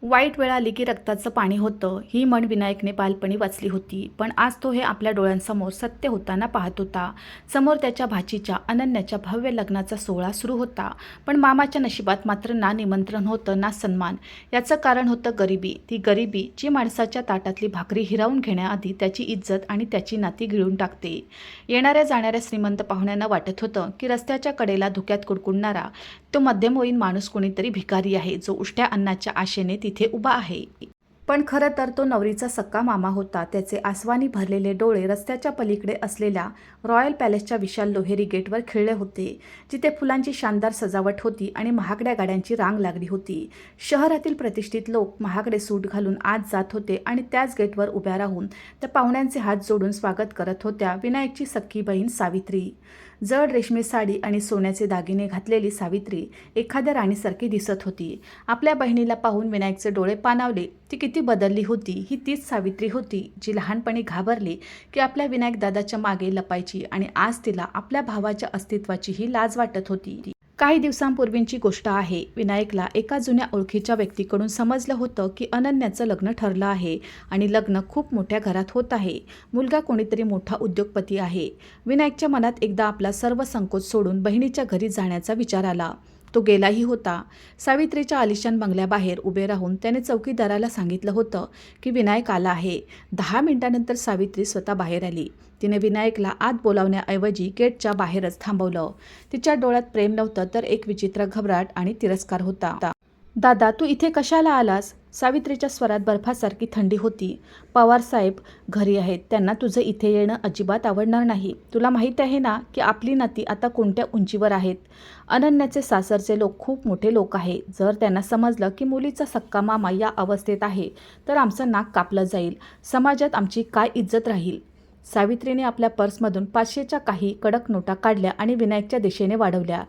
वाईट वेळ आली की रक्ताचं पाणी होतं, ही म्हण विनायकने बालपणी वाचली होती. पण आज तो हे आपल्या डोळ्यांसमोर सत्य होताना पाहत होता. समोर त्याच्या भाचीच्या अनन्याच्या भव्य लग्नाचा सोहळा सुरू होता. पण मामाच्या नशिबात मात्र ना निमंत्रण होतं ना सन्मान. याचं कारण होतं गरिबी. ती गरिबी जी माणसाच्या ताटातली भाकरी हिरावून घेण्याआधी त्याची इज्जत आणि त्याची नाती गिळून टाकते. येणाऱ्या जाणाऱ्या श्रीमंत पाहुण्यांना वाटत होतं की रस्त्याच्या कडेला धुक्यात कुडकुडणारा तो मध्यमवयीन माणूस कोणीतरी भिकारी आहे, जो उष्ट्या अन्नाच्या आशेने तिथे उभा आहे. पण खरं तर तो नवरीचा सक्का मामा होता. त्याचे आसवानी भरलेले डोळे रस्त्याच्या पलीकडे असलेल्या रॉयल पॅलेसच्या विशाल लोहेरी गेटवर खिळले होते, जिथे फुलांची शानदार सजावट होती आणि महागड्या गाड्यांची रांग लागली होती. शहरातील प्रतिष्ठित लोक महागडे सूट घालून आत जात होते आणि त्याच गेटवर उभ्या राहून त्या पाहुण्यांचे हात जोडून स्वागत करत होत्या. विनायकची सख्खी बहीण सावित्री. जड रेशमी साडी आणि सोन्याचे दागिने घातलेली सावित्री एखाद्या राणीसारखी दिसत होती. आपल्या बहिणीला पाहून विनायकचे डोळे पाणावले. ती किती बदलली होती. ही तीच सावित्री होती जी लहानपणी घाबरली की आपल्या विनायक दादाच्या मागे लपायची आणि आज तिला आपल्या भावाच्या अस्तित्वाचीही लाज वाटत होती. काही दिवसांपूर्वींची गोष्ट आहे. विनायकला एका जुन्या ओळखीच्या व्यक्तीकडून समजलं होतं की अनन्याचं लग्न ठरलं आहे आणि लग्न खूप मोठ्या घरात होत आहे. मुलगा कोणीतरी मोठा उद्योगपती आहे. विनायकच्या मनात एकदा आपला सर्व संकोच सोडून बहिणीच्या घरी जाण्याचा विचार आला. तो गेलाही होता. सावित्रीच्या आलिशान बंगल्याबाहेर उभे राहून त्याने चौकीदाराला सांगितलं होतं की विनायक आला आहे. 10 मिनिटांनंतर सावित्री स्वतः बाहेर आली. तिने विनायकला आत बोलावण्याऐवजी गेटच्या बाहेरच थांबवलं. तिच्या डोळ्यात प्रेम नव्हतं तर एक विचित्र घबराट आणि तिरस्कार होता. दादा, तू इथे कशाला आलास? सावित्रीच्या स्वरात बर्फासारखी थंडी होती. पवारसाहेब घरी आहेत. त्यांना तुझं इथे येणं अजिबात आवडणार नाही. तुला माहीत आहे ना की आपली नाती आता कोणत्या उंचीवर आहेत. अनन्याचे सासरचे लोक खूप मोठे लोक आहे. जर त्यांना समजलं की मुलीचा सक्का मामा या अवस्थेत आहे तर आमचं नाक कापलं जाईल. समाजात आमची काय इज्जत राहील? सावित्रीने आपल्या पर्समधून 500च्या काही कडक नोटा काढल्या आणि विनायकच्या दिशेने वाढवल्या.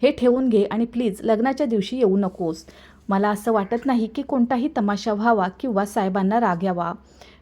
हे ठेवून घे आणि प्लीज लग्नाच्या दिवशी येऊ नकोस. मला असं वाटत नाही की कोणताही तमाशा व्हावा किंवा साहेबांना राग यावा.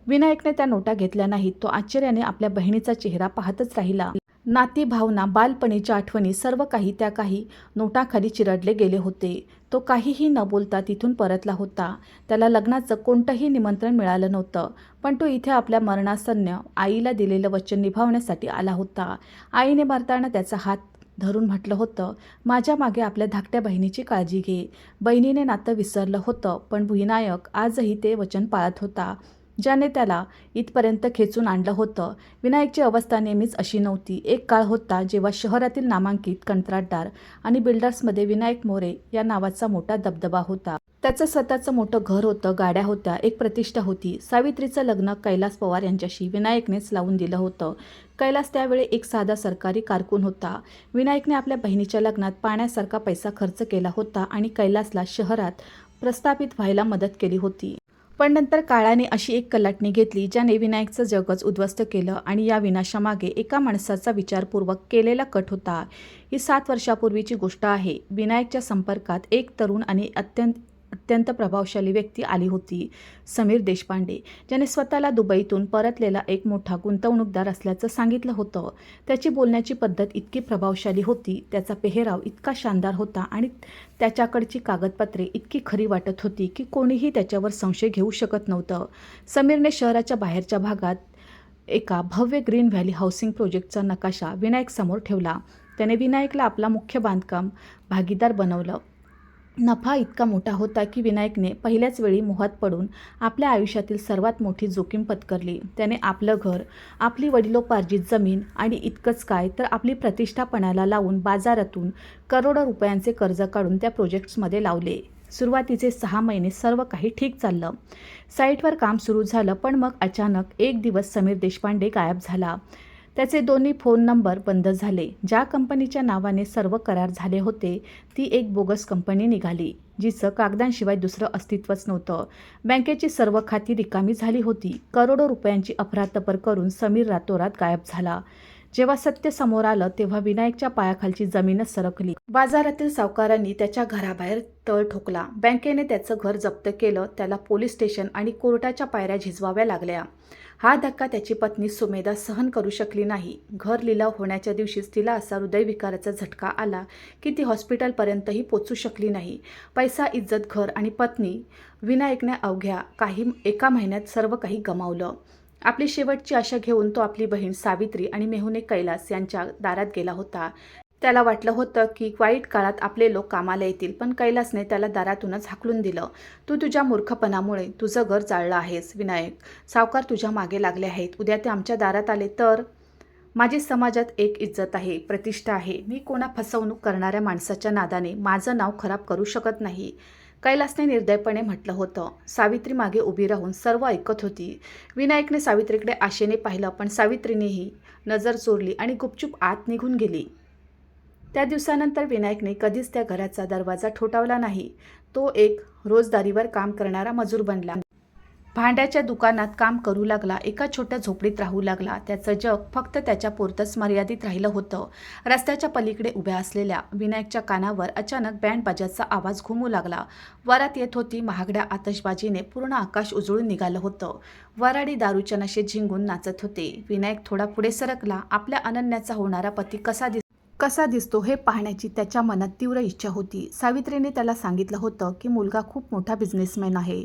विनायकने त्या नोटा घेतल्या नाहीत. तो आश्चर्याने आपल्या बहिणीचा चेहरा पाहतच राहिला. नाती, भावना, बालपणीच्या आठवणी सर्व काही त्या काही नोटाखाली चिरडले गेले होते. तो काहीही न बोलता तिथून परतला होता. त्याला लग्नाचं कोणतंही निमंत्रण मिळालं नव्हतं. पण तो इथे आपल्या मरणासन्न आईला दिलेलं वचन निभावण्यासाठी आला होता. आईने मरताना त्याचा हात धरून म्हटलं होतं, माझ्या मागे आपल्या धाकट्या बहिणीची काळजी घे. बहिणीने नातं विसरलं होतं पण विनायक आजही ते वचन पाळत होता, ज्याने त्याला इथपर्यंत खेचून आणलं होतं. विनायकची अवस्था नेहमीच अशी नव्हती. एक काळ होता जेव्हा शहरातील नामांकित कंत्राटदार आणि बिल्डर्समध्ये विनायक मोरे या नावाचा मोठा दबदबा होता. त्याचं स्वतःचं मोठं घर होतं, गाड्या होत्या, एक प्रतिष्ठा होती. सावित्रीचं लग्न कैलास पवार यांच्याशी विनायकनेच लावून दिलं होतं. कैलास त्यावेळी एक साधा सरकारी कारकून होता. विनायकने आपल्या बहिणीच्या लग्नात पाण्यासारखा पैसा खर्च केला होता आणि कैलासला शहरात प्रस्थापित व्हायला मदत केली होती. पण नंतर काळाने अशी एक कलाटणी घेतली ज्याने विनायकचं जगच उद्ध्वस्त केलं आणि या विनाशामागे एका माणसाचा विचारपूर्वक केलेला कट होता. ही 7 वर्षापूर्वीची गोष्ट आहे. विनायकच्या संपर्कात एक तरुण आणि अत्यंत प्रभावशाली व्यक्ती आली होती, समीर देशपांडे, ज्याने स्वतःला दुबईतून परतलेला एक मोठा गुंतवणूकदार असल्याचं सांगितलं होतं. त्याची बोलण्याची पद्धत इतकी प्रभावशाली होती, त्याचा पेहराव इतका शानदार होता आणि त्याच्याकडची कागदपत्रे इतकी खरी वाटत होती की कोणीही त्याच्यावर संशय घेऊ शकत नव्हतं. समीरने शहराच्या बाहेरच्या भागात एका भव्य ग्रीन व्हॅली हाऊसिंग प्रोजेक्टचा नकाशा विनायकसमोर ठेवला. त्याने विनायकला आपला मुख्य बांधकाम भागीदार बनवलं. नफा इतका मोठा होता की विनायकने पहिल्याच वेळी मोहात पडून आपल्या आयुष्यातील सर्वात मोठी जोखीम पत्करली. त्याने आपलं घर, आपली वडिलोपार्जित जमीन आणि इतकंच काय तर आपली प्रतिष्ठा पणाला लावून बाजारातून करोडो रुपयांचे कर्ज काढून त्या प्रोजेक्ट्समध्ये लावले. सुरुवातीचे 6 महिने सर्व काही ठीक चाललं. साईटवर काम सुरू झालं. पण मग अचानक एक दिवस समीर देशपांडे गायब झाला. त्याचे दोन्ही फोन नंबर बंद झाले. ज्या कंपनीच्या नावाने सर्व करार झाले होते ती एक बोगस कंपनी निघाली, जिचं कागदांशिवाय दुसरं अस्तित्वच नव्हतं. बँकेची सर्व खाती रिकामी झाली होती. करोडो रुपयांची अफरातफर करून समीर रातोरात गायब झाला. जेव्हा सत्य समोर आलं तेव्हा विनायकच्या पायाखालची जमीनच सरकली. बाजारातील सावकारांनी त्याच्या घराबाहेर तळ ठोकला. बँकेने त्याचं घर जप्त केलं. त्याला पोलीस स्टेशन आणि कोर्टाच्या पायऱ्या झिजवाव्या लागल्या. हा धक्का त्याची पत्नी सुमेधा सहन करू शकली नाही. घर लिलाव होण्याच्या दिवशीच तिला असा हृदयविकाराचा झटका आला की ती हॉस्पिटलपर्यंतही पोचू शकली नाही. पैसा, इज्जत, घर आणि पत्नी. विनायकने अवघ्या एका महिन्यात सर्व काही गमावलं. आपली शेवटची आशा घेऊन तो आपली बहीण सावित्री आणि मेहुणे कैलास यांच्या दारात गेला होता. त्याला वाटलं होतं की वाईट काळात आपले लोक कामाला येतील, पण कैलासने त्याला दारातूनच हाकलून दिलं. तू तुझ्या मूर्खपणामुळे तुझं घर जाळलं आहेस विनायक. सावकार तुझ्या मागे लागले आहेत. उद्या ते आमच्या दारात आले तर? माझी समाजात एक इज्जत आहे, प्रतिष्ठा आहे. मी कोणा फसवणूक करणाऱ्या माणसाच्या नादाने माझं नाव खराब करू शकत नाही, कैलासने निर्दयपणे म्हटलं होतं. सावित्री मागे उभी राहून सर्व ऐकत होती. विनायकने सावित्रीकडे आशेने पाहिलं, पण सावित्रीनेही नजर चोरली आणि गुपचूप आत निघून गेली. त्या दिवसानंतर विनायकने कधीच त्या घराचा दरवाजा ठोठावला नाही. तो एक रोजदारीवर काम करणारा मजूर बनला. भांड्याच्या दुकानात काम करू लागला. एका छोट्या झोपडीत राहू लागला. त्याचं जग फक्त त्याच्या पुरतंच मर्यादित राहिलं होतं. रस्त्याच्या पलीकडे उभ्या असलेल्या विनायकच्या कानावर अचानक बँड बाजाचा आवाज घुमू लागला. वरात येत होती. महागड्या आतषबाजीने पूर्ण आकाश उजळून निघालं होतं. वराडी दारूच्या नशेत झिंगून नाचत होते. विनायक थोडा पुढे सरकला. आपल्या अनन्याचा होणारा पती कसा दिसतो हे पाहण्याची त्याच्या मनात तीव्र इच्छा होती. सावित्रीने त्याला सांगितलं होतं की मुलगा खूप मोठा बिझनेसमॅन आहे.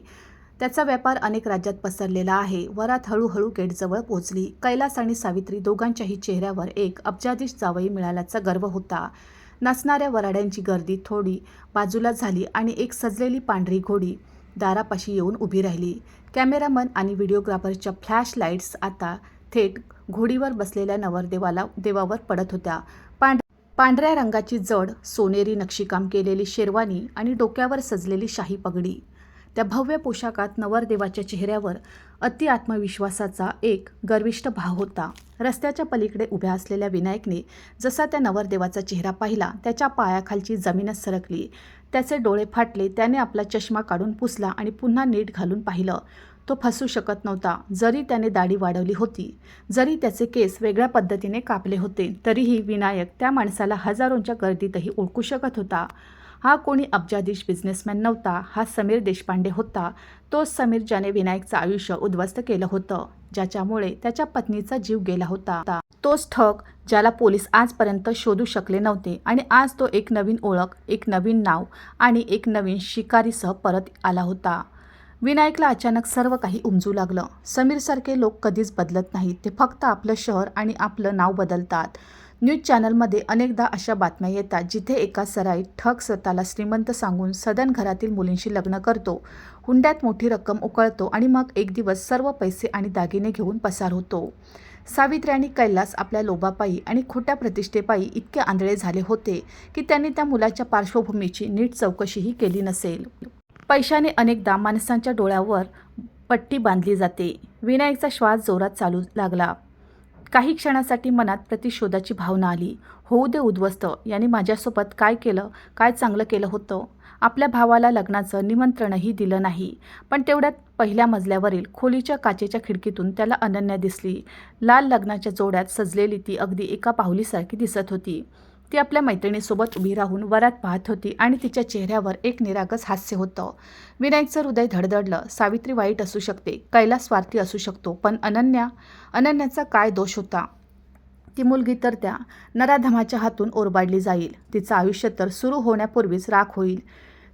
त्याचा व्यापार अनेक राज्यात पसरलेला आहे. वरात हळूहळू गेटजवळ पोहोचली. कैलास आणि सावित्री दोघांच्याही चेहऱ्यावर एक अब्जाधीश जावई मिळाल्याचा गर्व होता. नाचणाऱ्या वराड्यांची गर्दी थोडी बाजूला झाली आणि एक सजलेली पांढरी घोडी दारापाशी येऊन उभी राहिली. कॅमेरामन आणि व्हिडिओग्राफरच्या फ्लॅश लाईट्स आता थेट घोडीवर बसलेल्या देवावर पडत होत्या. पांढऱ्या रंगाची जड सोनेरी नक्षीकाम केलेली शेरवानी आणि डोक्यावर सजलेली शाही पगडी. त्या भव्य पोशाखात नवरदेवाच्या चेहऱ्यावर अति आत्मविश्वासाचा एक गर्विष्ठ भाव होता. रस्त्याच्या पलीकडे उभ्या असलेल्या विनायकने जसा त्या नवरदेवाचा चेहरा पाहिला, त्याच्या पायाखालची जमीनच सरकली. त्याचे डोळे फाटले. त्याने आपला चष्मा काढून पुसला आणि पुन्हा नीट घालून पाहिलं. तो फसू शकत नव्हता. जरी त्याने दाढी वाढवली होती, जरी त्याचे केस वेगळ्या पद्धतीने कापले होते, तरीही विनायक त्या माणसाला हजारोंच्या गर्दीतही ओळखू शकत होता. हा कोणी अब्जाधीश बिझनेसमॅन नव्हता. हा समीर देशपांडे होता. तोच समीर ज्याने विनायकचं आयुष्य उद्ध्वस्त केलं होतं, ज्याच्यामुळे त्याच्या पत्नीचा जीव गेला होता. तोच ठग ज्याला पोलीस आजपर्यंत शोधू शकले नव्हते. आणि आज तो एक नवीन ओळख, एक नवीन नाव आणि एक नवीन शिकारीसह परत आला होता. विनायकला अचानक सर्व काही उमजू लागलं. समीरसारखे लोक कधीच बदलत नाहीत. ते फक्त आपलं शहर आणि आपलं नाव बदलतात. न्यूज चॅनलमध्ये अनेकदा अशा बातम्या येतात जिथे एका सराईत ठग स्वतःला श्रीमंत सांगून सदन घरातील मुलींशी लग्न करतो, हुंड्यात मोठी रक्कम उकळतो आणि मग एक दिवस सर्व पैसे आणि दागिने घेऊन पसार होतो. सावित्री आणि कैलास आपल्या लोभापायी आणि खोट्या प्रतिष्ठेपायी इतके आंधळे झाले होते की त्यांनी त्या मुलाच्या पार्श्वभूमीची नीट चौकशीही केली नसेल. पैशाने अनेकदा माणसांच्या डोळ्यावर पट्टी बांधली जाते. विनायकचा श्वास जोरात चालू लागला. काही क्षणासाठी मनात प्रतिशोधाची भावना आली. होऊ दे उद्ध्वस्त. यांनी माझ्यासोबत काय चांगलं केलं होतं? आपल्या भावाला लग्नाचं निमंत्रणही दिलं नाही. पण तेवढ्यात पहिल्या मजल्यावरील खोलीच्या काचेच्या खिडकीतून त्याला अनन्या दिसली. लाल लग्नाच्या जोड्यात सजलेली ती अगदी एका पाहुलीसारखी दिसत होती. ती आपल्या मैत्रिणीसोबत उभी राहून वरात पाहत होती आणि तिच्या चेहऱ्यावर एक निरागस हास्य होतं. विनायकचं हृदय धडधडलं. सावित्री वाईट असू शकते, कैलास स्वार्थी असू शकतो, पण अनन्याचा काय दोष होता? ती मुलगी तर त्या नराधमाच्या हातून ओरबाडली जाईल. तिचं आयुष्य तर सुरू होण्यापूर्वीच राख होईल.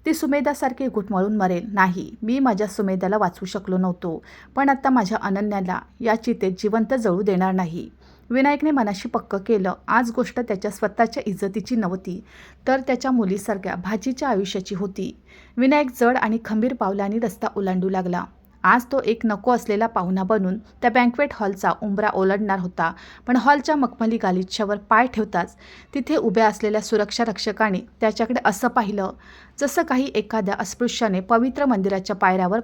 ती सुमेधासारखी घुटमळून मरेल. नाही, मी माझ्या सुमेधाला वाचवू शकलो नव्हतो, पण आता माझ्या अनन्याला या चितेत जिवंत जळू देणार नाही. विनायकने मनाशी पक्क केलं. आज गोष्ट त्याच्या स्वतःच्या इज्जतीची नव्हती, तर त्याच्या मुलीसारख्या भाजीच्या आयुष्याची होती. विनायक जड आणि खंबीर पावलांनी रस्ता ओलांडू लागला. आज तो एक नको असलेला पाहुणा बनून त्या बँक्वेट हॉलचा उंबरा ओलांडणार होता. पण हॉलच्या मखमली गालिच्यावर पाय ठेवताच तिथे उभ्या असलेल्या सुरक्षा रक्षकाने त्याच्याकडे असं पाहिलं, जसं काही एखाद्या अस्पृश्याने पवित्र मंदिराच्या पायऱ्यावर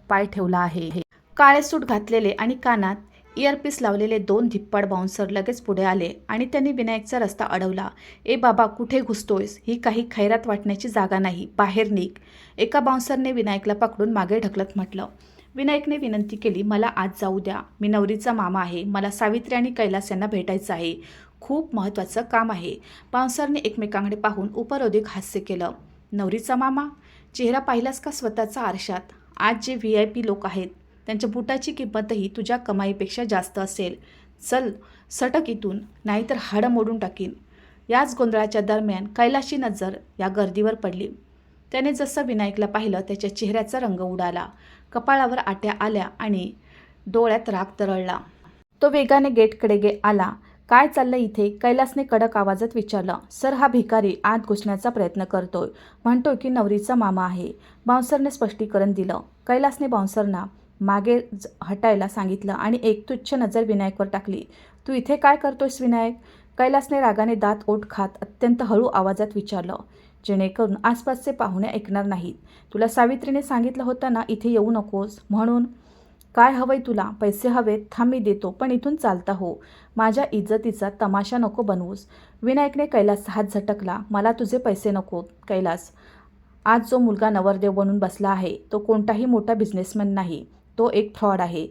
पाय ठेवला आहे. काळे सूट घातलेले आणि कानात इयरपीस लावलेले 2 धिप्पाड बाउन्सर लगेच पुढे आले आणि त्यांनी विनायकचा रस्ता अडवला. ए बाबा, कुठे घुसतोयस? ही काही खैरात वाटण्याची जागा नाही, बाहेर निघ. एका बाउन्सरने विनायकला पकडून मागे ढकलत म्हटलं. विनायकने विनंती केली, मला आज जाऊ द्या. मी नवरीचा मामा आहे. मला सावित्री आणि कैलास यांना भेटायचं आहे. खूप महत्त्वाचं काम आहे. बाउन्सरने एकमेकांकडे पाहून उपरोधिक हास्य केलं. नवरीचा मामा? चेहरा पाहिलास का स्वतःचा आरशात? आज जे VIP लोक आहेत त्यांच्या बुटाची किंमतही तुझ्या कमाईपेक्षा जास्त असेल. चल सटक इथून, नाहीतर हाडं मोडून टाकीन. याच गोंधळाच्या दरम्यान कैलासची नजर या गर्दीवर पडली. त्याने जसं विनायकला पाहिलं त्याच्या चेहऱ्याचा रंग उडाला, कपाळावर आट्या आल्या आणि डोळ्यात राग तरळला. तो वेगाने गेटकडे आला. काय चाललं इथे? कैलासने कडक आवाजात विचारलं. सर, हा भिकारी आत घुसण्याचा प्रयत्न करतोय. म्हणतोय की नवरीचा मामा आहे, बाउन्सरने स्पष्टीकरण दिलं. कैलासने बाउन्सरना मागे हटायला सांगितलं आणि एक तुच्छ नजर विनायकवर टाकली. तू इथे काय करतोयस विनायक? कैलासने रागाने दात ओठ खात अत्यंत हळू आवाजात विचारलं, जेणेकरून आसपासचे पाहुणे ऐकणार नाहीत. तुला सावित्रीने सांगितलं होतं ना इथे येऊ नकोस म्हणून? काय हवंय तुला? पैसे हवेत? थांब मी देतो, पण इथून चालता हो. माझ्या इज्जतीचा तमाशा नको बनवूस. विनायकने कैलासचा हात झटकला. मला तुझे पैसे नकोत कैलास. आज जो मुलगा नवरदेव बनून बसला आहे तो कोणताही मोठा बिझनेसमॅन नाही. तो एक फ्रॉड आहे,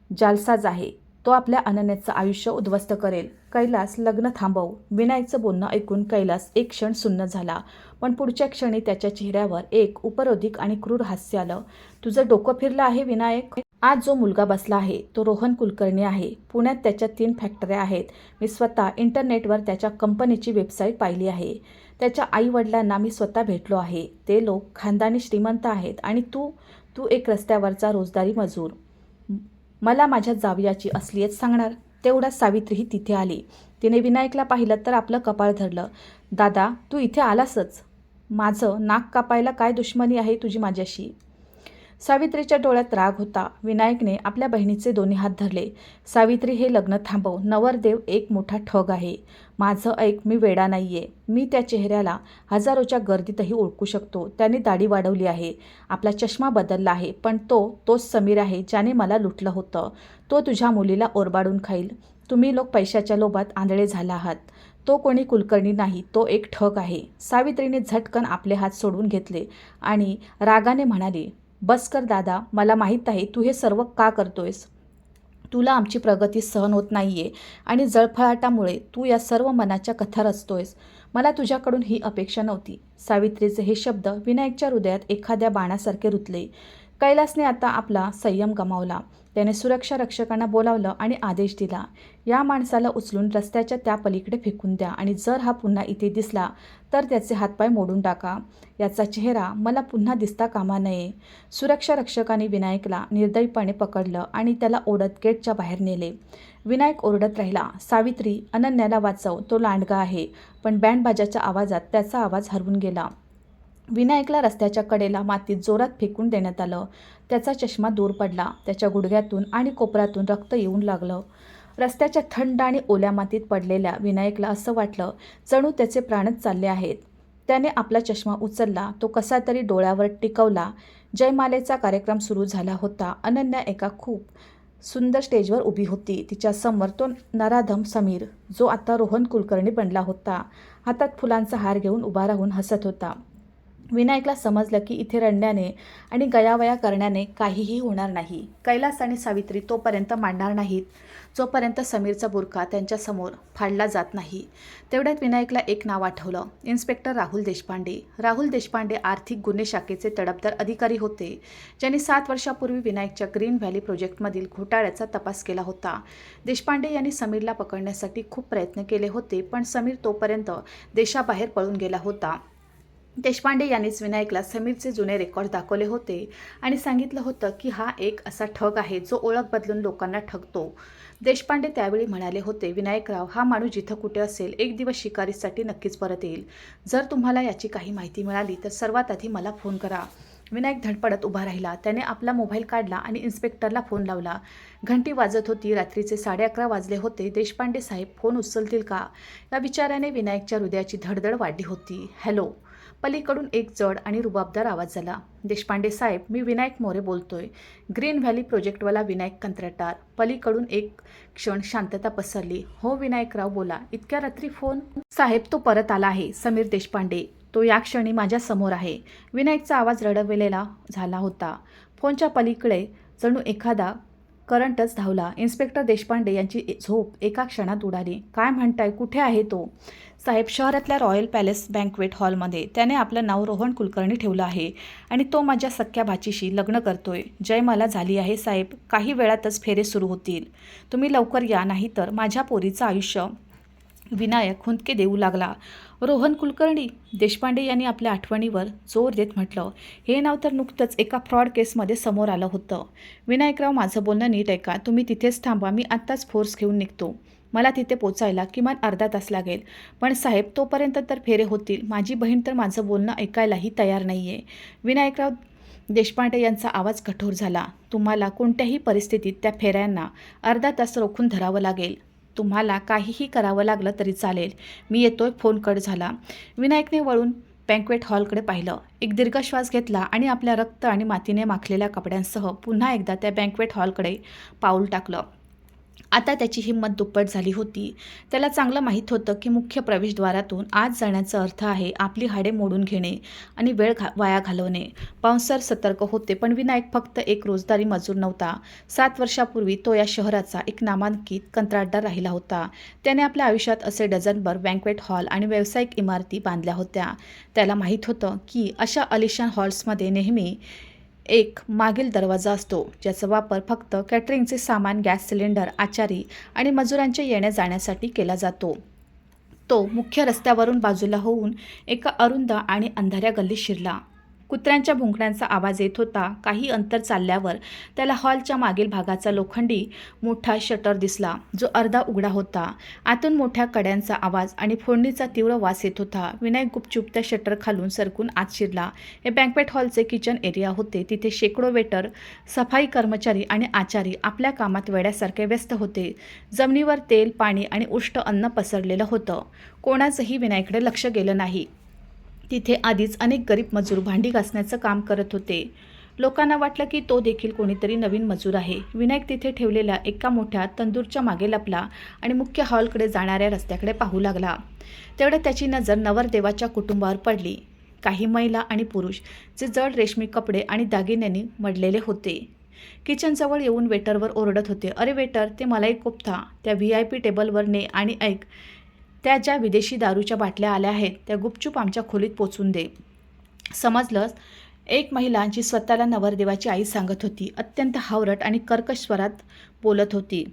जालसाज आहे. तो आपल्या अनन्याचं आयुष्य उद्ध्वस्त करेल. कैलास, लग्न थांबव. विनायकचं बोलणं ऐकून कैलास एक क्षण सुन्न झाला, पण पुढच्या क्षणी त्याच्या चेहऱ्यावर एक उपरोधिक आणि क्रूर हास्य आलं. तुझं डोकं फिरलं आहे विनायक? आज जो मुलगा बसला आहे तो रोहन कुलकर्णी आहे. पुण्यात त्याच्या 3 फॅक्टऱ्या आहेत. मी स्वतः इंटरनेटवर त्याच्या कंपनीची वेबसाईट पाहिली आहे. त्याच्या आईवडिलांना मी स्वतः भेटलो आहे. ते लोक खानदानी श्रीमंत आहेत आणि तू एक रस्त्यावरचा रोजदारी मजूर. मला माझ्या जावयाची असलियत सांगणार? तेवढ्यात सावित्रीही तिथे आली. तिने विनायकला पाहिलं तर आपलं कपाळ धरलं. दादा, तू इथे आलासच. माझं नाक कापायला काय दुश्मनी आहे तुझी माझ्याशी? सावित्रीच्या डोळ्यात राग होता. विनायकने आपल्या बहिणीचे दोन्ही हात धरले. सावित्री, हे लग्न थांबव. नवरदेव एक मोठा ठग आहे. माझं ऐक, मी वेडा नाहीये. मी त्या चेहऱ्याला हजारोच्या गर्दीतही ओळखू शकतो. त्याने दाढी वाढवली आहे, आपला चष्मा बदलला आहे, पण तोच समीर आहे ज्याने मला लुटलं होतं. तो तुझ्या मुलीला ओरबाडून खाईल. तुम्ही लोक पैशाच्या लोभात आंधळे झाला आहात. तो कोणी कुलकर्णी नाही, तो एक ठग आहे. सावित्रीने झटकन आपले हात सोडून घेतले आणि रागाने म्हणाली, बस कर दादा. मला माहीत आहे तू हे सर्व का करतोयस. तुला आमची प्रगती सहन होत नाहीये आणि जळफळाटामुळे तू या सर्व मनाच्या कथा रचतोयस. मला तुझ्याकडून ही अपेक्षा नव्हती. सावित्रीचे हे शब्द विनायकच्या हृदयात एखाद्या बाणासारखे रुतले. कैलासने आता आपला संयम गमावला. त्याने सुरक्षा रक्षकांना बोलावलं आणि आदेश दिला, या माणसाला उचलून रस्त्याच्या त्या पलीकडे फेकून द्या आणि जर हा पुन्हा इथे दिसला तर त्याचे हातपाय मोडून टाका. याचा चेहरा मला पुन्हा दिसता कामा नये. सुरक्षा रक्षकांनी विनायकला निर्दयीपणे पकडलं आणि त्याला ओढत गेटच्या बाहेर नेले. विनायक ओरडत राहिला, सावित्री, अनन्याला वाचव, तो लांडगा आहे. पण बँडबाजाच्या आवाजात त्याचा आवाज हरवून गेला. विनायकला रस्त्याच्या कडेला मातीत जोरात फेकून देण्यात आलं. त्याचा चष्मा दूर पडला. त्याच्या गुडघ्यातून आणि कोपऱ्यातून रक्त येऊन लागलं. रस्त्याच्या थंड आणि ओल्या मातीत पडलेल्या विनायकला असं वाटलं जणू त्याचे प्राणच चालले आहेत. त्याने आपला चष्मा उचलला, तो कसा तरी डोळ्यावर टिकवला. जयमालेचा कार्यक्रम सुरू झाला होता. अनन्या एका खूप सुंदर स्टेजवर उभी होती. तिच्यासमोर तो नराधम समीर, जो आता रोहन कुलकर्णी बनला होता, हातात फुलांचा हार घेऊन उभा राहून हसत होता. विनायकला समजलं की इथे रडण्याने आणि गयावया करण्याने काहीही होणार नाही. कैलास आणि सावित्री तोपर्यंत मांडणार नाहीत जोपर्यंत समीरचा बुरखा त्यांच्यासमोर फाडला जात नाही. तेवढ्यात विनायकला एक नाव आठवलं, इन्स्पेक्टर राहुल देशपांडे. राहुल देशपांडे आर्थिक गुन्हे शाखेचे तडफदार अधिकारी होते, ज्यांनी 7 वर्षापूर्वी विनायकच्या ग्रीन व्हॅली प्रोजेक्टमधील घोटाळ्याचा तपास केला होता. देशपांडे यांनी समीरला पकडण्यासाठी खूप प्रयत्न केले होते, पण समीर तोपर्यंत देशाबाहेर पळून गेला होता. देशपांडे यांनीच विनायकला समीरचे जुने रेकॉर्ड दाखवले होते आणि सांगितलं होतं की हा एक असा ठग आहे जो ओळख बदलून लोकांना ठगतो. देशपांडे त्यावेळी म्हणाले होते, विनायकराव, हा माणूस जिथं कुठे असेल एक दिवस शिकारीसाठी नक्कीच परत येईल. जर तुम्हाला याची काही माहिती मिळाली तर सर्वात आधी मला फोन करा. विनायक धडपडत उभा राहिला. त्याने आपला मोबाईल काढला आणि इन्स्पेक्टरला फोन लावला. घंटी वाजत होती. रात्रीचे 11:30 वाजले होते. देशपांडे साहेब फोन उचलतील का, या विचाराने विनायकच्या हृदयाची धडधड वाढली होती. हॅलो. पलीकडून एक जड आणि रुबाबदार आवाज आला. देशपांडे साहेब, मी विनायक मोरे बोलतोय, ग्रीन व्हॅली प्रोजेक्टवाला विनायक कंत्राटदार. पलीकडून एक क्षण शांतता पसरली. हो विनायकराव, बोला. इतक्या रात्री फोन? साहेब, तो परत आला आहे, समीर देशपांडे. तो या क्षणी माझ्या समोर आहे. विनायकचा आवाज रडवेलेला झाला होता. फोनच्या पलीकडे जणू एखादा करंटच धावला. इन्स्पेक्टर देशपांडे यांची झोप एका क्षणात उडाली. काय म्हणताय? कुठे आहे तो? साहेब, शहरातल्या रॉयल पॅलेस बँक्वेट हॉलमध्ये. त्याने आपलं नाव रोहन कुलकर्णी ठेवलं आहे आणि तो माझ्या सख्या भाचीशी लग्न करतोय. जयमाला झाली आहे साहेब. काही वेळातच फेरे सुरू होतील. तुम्ही लवकर या, नाहीतर माझ्या पोरीचं आयुष्य. विनायक हुंदके देऊ लागला. रोहन कुलकर्णी? देशपांडे यांनी आपल्या आठवणीवर जोर देत म्हटलं. हे नाव तर नुकतंच एका फ्रॉड केसमध्ये समोर आलं होतं. विनायकराव, माझं बोलणं नीट ऐका. तुम्ही तिथेच थांबा. मी आत्ताच फोर्स घेऊन निघतो. मला तिथे पोचायला किमान अर्धा तास लागेल. पण साहेब, तोपर्यंत तर फेरे होतील. माझी बहीण तर माझं बोलणं ऐकायलाही तयार नाही आहे. विनायकराव देशपांडे यांचा आवाज कठोर झाला. तुम्हाला कोणत्याही परिस्थितीत त्या फेऱ्यांना अर्धा तास रोखून धरावं लागेल. तुम्हाला काहीही करावं लागलं तरी चालेल. मी येतोय. फोन कट झाला. विनायकने वळून बँक्वेट हॉलकडे पाहिलं. एक दीर्घ श्वास घेतला आणि आपल्या रक्त आणि मातीने माखलेल्या कपड्यांसह पुन्हा एकदा त्या बँक्वेट हॉलकडे पाऊल टाकलं. आता त्याची हिंमत दुप्पट झाली होती. त्याला चांगलं माहीत होतं की मुख्य प्रवेशद्वारातून आत जाण्याचा अर्थ आहे आपली हाडे मोडून घेणे आणि वेळ वाया घालवणे. बाउन्सर सतर्क होते, पण विनायक फक्त एक रोजदारी मजूर नव्हता. 7 वर्षापूर्वी तो या शहराचा एक नामांकित कंत्राटदार राहिला होता. त्याने आपल्या आयुष्यात असे डझनभर बँक्वेट हॉल आणि व्यावसायिक इमारती बांधल्या होत्या. त्याला माहीत होतं की अशा आलिशान हॉल्समध्ये नेहमी एक मागील दरवाजा असतो, ज्याचा वापर फक्त कॅटरिंगचे सामान, गॅस सिलेंडर, आचारी आणि मजुरांच्या येण्या जाण्यासाठी केला जातो. तो मुख्य रस्त्यावरून बाजूला होऊन एका अरुंद आणि अंधाऱ्या गल्लीत शिरला. कुत्र्यांच्या भुंकण्याचा आवाज येत होता. काही अंतर चालल्यावर त्याला हॉलच्या मागील भागाचा लोखंडी मोठा शटर दिसला, जो अर्धा उघडा होता. आतून मोठ्या कड्यांचा आवाज आणि फोडणीचा तीव्र वास येत होता. विनायक गुपचूप त्या शटर खालून सरकून आत शिरला. हे बँक्वेट हॉलचे किचन एरिया होते. तिथे शेकडो वेटर, सफाई कर्मचारी आणि आचारी आपल्या कामात वेड्यासारखे व्यस्त होते. जमिनीवर तेल, पाणी आणि उष्ट अन्न पसरलेलं होतं. कोणाचंही विनायकडे लक्ष गेलं नाही. तिथे आधीच अनेक गरीब मजूर भांडी घासण्याचं काम करत होते. लोकांना वाटलं की तो देखील कोणीतरी नवीन मजूर आहे. विनायक तिथे ठेवलेल्या एका मोठ्या तंदूरच्या मागे लपला आणि मुख्य हॉलकडे जाणाऱ्या रस्त्याकडे पाहू लागला. तेवढ्यात त्याची नजर नवरदेवाच्या कुटुंबावर पडली. काही महिला आणि पुरुष, जे जड रेशमी कपडे आणि दागिन्यांनी मढलेले होते, किचनजवळ येऊन वेटरवर ओरडत होते. अरे वेटर, ते मलाई कोफ्ता त्या VIP टेबलवर ने आणि ऐक, त्या ज्या विदेशी दारूच्या बाटल्या आल्या आहेत त्या गुपचूप आमच्या खोलीत पोचून दे. समजलंच? एक महिला, जी स्वतःला नवरदेवाची आई सांगत होती, अत्यंत हावरट आणि कर्कश स्वरात बोलत होती.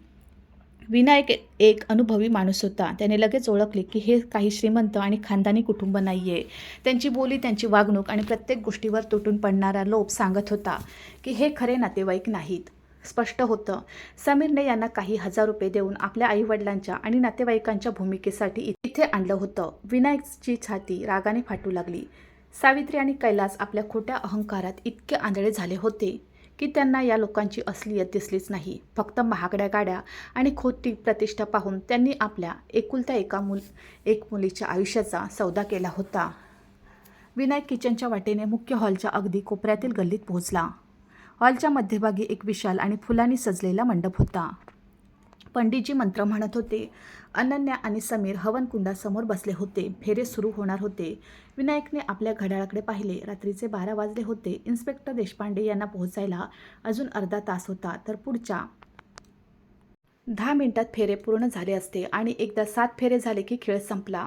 विनायक एक अनुभवी माणूस होता. त्याने लगेच ओळखले की हे काही श्रीमंत आणि खानदानी कुटुंब नाही आहे. त्यांची बोली, त्यांची वागणूक आणि प्रत्येक गोष्टीवर तुटून पडणारा लोभ सांगत होता की हे खरे नातेवाईक नाहीत. स्पष्ट होतं, समीरने यांना काही हजार रुपये देऊन आपल्या आईवडिलांच्या आणि नातेवाईकांच्या भूमिकेसाठी इथे आणलं होतं. विनायकची छाती रागाने फाटू लागली. सावित्री आणि कैलास आपल्या खोट्या अहंकारात इतके आंधळे झाले होते की त्यांना या लोकांची असलियत दिसलीच नाही. फक्त महागड्या गाड्या आणि खोटी प्रतिष्ठा पाहून त्यांनी आपल्या एकुलत्या एक मुलीच्या आयुष्याचा सौदा केला होता. विनायक किचनच्या वाटेने मुख्य हॉलच्या अगदी कोपऱ्यातील गल्लीत पोहोचला. हॉलच्या मध्यभागी एक विशाल आणि फुलांनी सजलेला मंडप होता. पंडितजी मंत्र म्हणत होते. अनन्या आणि समीर हवनकुंडासमोर बसले होते. फेरे सुरू होणार होते. विनायकने आपल्या घड्याळाकडे पाहिले. रात्रीचे 12 वाजले होते. इन्स्पेक्टर देशपांडे यांना पोहोचायला अजून अर्धा तास होता, तर पुढच्या 10 मिनिटात फेरे पूर्ण झाले असते आणि एकदा 7 फेरे झाले की खेळ संपला.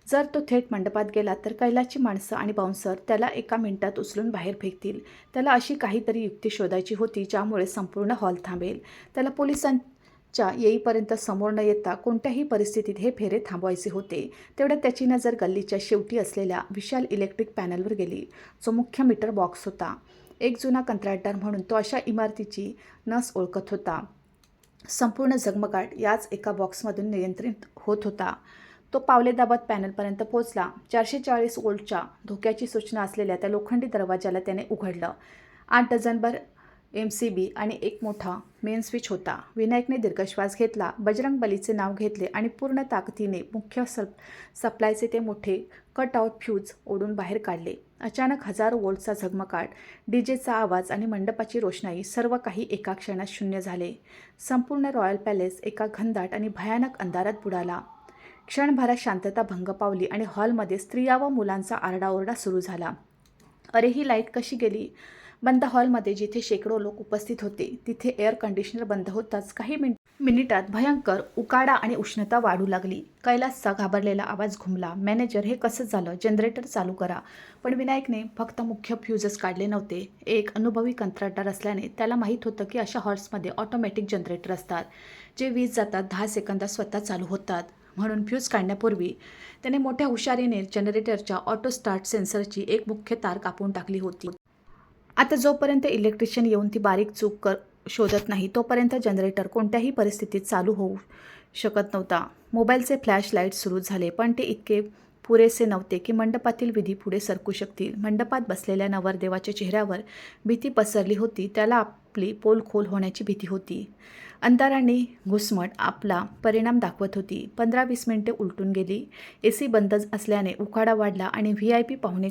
जर तो थेट मंडपात गेला तर कैलासची माणसं आणि बाउन्सर त्याला एका मिनिटात उचलून बाहेर फेकतील. त्याला अशी काहीतरी युक्ती शोधायची होती ज्यामुळे संपूर्ण हॉल थांबेल. त्याला पोलिसांच्या येईपर्यंत समोर न येता कोणत्याही परिस्थितीत हे फेरे थांबवायचे होते. तेवढ्यात त्याची नजर गल्लीच्या शेवटी असलेल्या विशाल इलेक्ट्रिक पॅनलवर गेली, जो मुख्य मीटर बॉक्स होता. एक जुना कंत्राटदार म्हणून तो अशा इमारतीची नस ओळखत होता. संपूर्ण झगमगाट याच एका बॉक्समधून नियंत्रित होत होता. तो पावलेदाबाद पॅनलपर्यंत पोहोचला. 440 वोल्टच्या धोक्याची सूचना असलेल्या त्या लोखंडी दरवाजाला त्याने उघडलं. 8 डझनभर MCB आणि एक मोठा मेन स्विच होता. विनायकने दीर्घ श्वास घेतला, बजरंग बलीचे नाव घेतले आणि पूर्ण ताकदीने मुख्य सप्लायचे ते मोठे कटआउट फ्यूज ओढून बाहेर काढले. अचानक हजारो वोल्टचा झगमगाट, डीजेचा आवाज आणि मंडपाची रोषणाई, सर्व काही एका क्षणात शून्य झाले. संपूर्ण रॉयल पॅलेस एका घनदाट आणि भयानक अंधारात बुडाला. क्षणभरात शांतता भंग पावली आणि हॉलमध्ये स्त्रिया व मुलांचा आरडाओरडा सुरू झाला. अरे, ही लाईट कशी गेली? बंद हॉलमध्ये जिथे शेकडो लोक उपस्थित होते तिथे एअर कंडिशनर बंद होताच काही मिनिटात भयंकर उकाडा आणि उष्णता वाढू लागली. कैलासचा घाबरलेला आवाज घुमला, मॅनेजर हे कसं झालं? जनरेटर चालू करा. पण विनायकने फक्त मुख्य फ्यूजच काढले नव्हते. एक अनुभवी कंत्राटदार असल्याने त्याला माहीत होतं की अशा हॉल्समध्ये ऑटोमॅटिक जनरेटर असतात जे वीज जातात 10 सेकंदात स्वतः चालू होतात. म्हणून फ्यूज काढण्यापूर्वी त्याने मोठ्या हुशारीने जनरेटरच्या ऑटो स्टार्ट सेन्सरची एक मुख्य तार कापून टाकली होती. आता जोपर्यंत इलेक्ट्रिशियन येऊन ती बारीक चूक शोधत नाही तोपर्यंत जनरेटर कोणत्याही परिस्थितीत चालू होऊ शकत नव्हता. मोबाईलचे फ्लॅश लाईट सुरू झाले, पण ते इतके पुरेसे नव्हते की मंडपातील विधी पुढे सरकू शकतील. मंडपात बसलेल्या नवरदेवाच्या चेहऱ्यावर भीती पसरली होती. त्याला आपली पोलखोल होण्याची भीती होती. अंधाराने घुसमट आपला परिणाम दाखवत होती. 15-20 मिनिटे उलटून गेली. AC बंद असल्याने उकाडा वाढला आणि VIP पाहुणे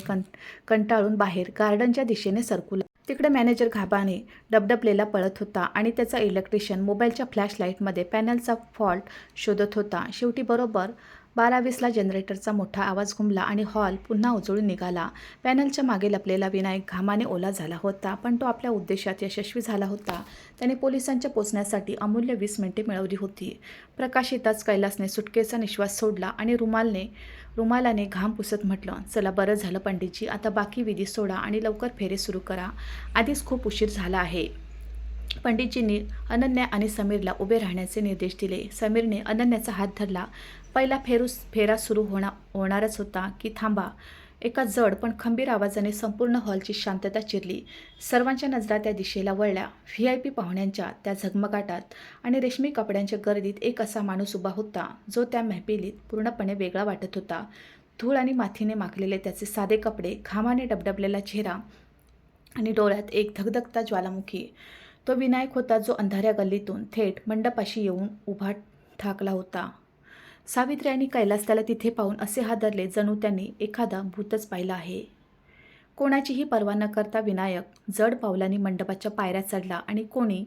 कंटाळून बाहेर गार्डनच्या दिशेने सरकू लागले. तिकडे मॅनेजर घाबाने डबडबलेला पळत होता आणि त्याचा इलेक्ट्रिशियन मोबाईलच्या फ्लॅश लाईटमध्ये पॅनलचा फॉल्ट शोधत होता. शेवटी बरोबर 12:20ला जनरेटरचा मोठा आवाज घुमला आणि हॉल पुन्हा उजळून निघाला. पॅनलच्या मागे लपलेला विनायक घामाने ओला झाला होता, पण तो आपल्या उद्देशात यशस्वी झाला होता. त्याने पोलिसांच्या पोचण्यासाठी अमूल्य 20 मिनिटे मिळवली होती. प्रकाश येताच कैलासने सुटकेचा निश्वास सोडला आणि रुमालाने घाम पुसत म्हटलं, चला बरं झालं पंडितजी, आता बाकी विधी सोडा आणि लवकर फेरे सुरू करा. आधीच खूप उशीर झाला आहे. पंडितजींनी अनन्या आणि समीरला उभे राहण्याचे निर्देश दिले. समीरने अनन्याचा हात धरला. पहिला फेरा सुरू होणारच होता की थांबा. एका जड पण खंबीर आवाजाने संपूर्ण हॉलची शांतता चिरली. सर्वांच्या नजरा त्या दिशेला वळल्या. VIP पाहुण्यांच्या त्या झगमगाटात आणि रेशमी कपड्यांच्या गर्दीत एक असा माणूस उभा होता जो त्या महफिलीत पूर्णपणे वेगळा वाटत होता. धूळ आणि मातीने माखलेले त्याचे साधे कपडे, घामाने डबडबलेला चेहरा आणि डोळ्यात एक धगधगता ज्वालामुखी. तो विनायक होता जो अंधाऱ्या गल्लीतून थेट मंडपाशी येऊन उभा ठाकला होता. सावित्री आणि कैलास त्याला तिथे पाहून असे हादरले जणू त्यांनी एखादा भूतच पाहिला आहे. कोणाचीही पर्वा न करता विनायक जड पावलांनी मंडपाच्या पायऱ्या चढला आणि कोणी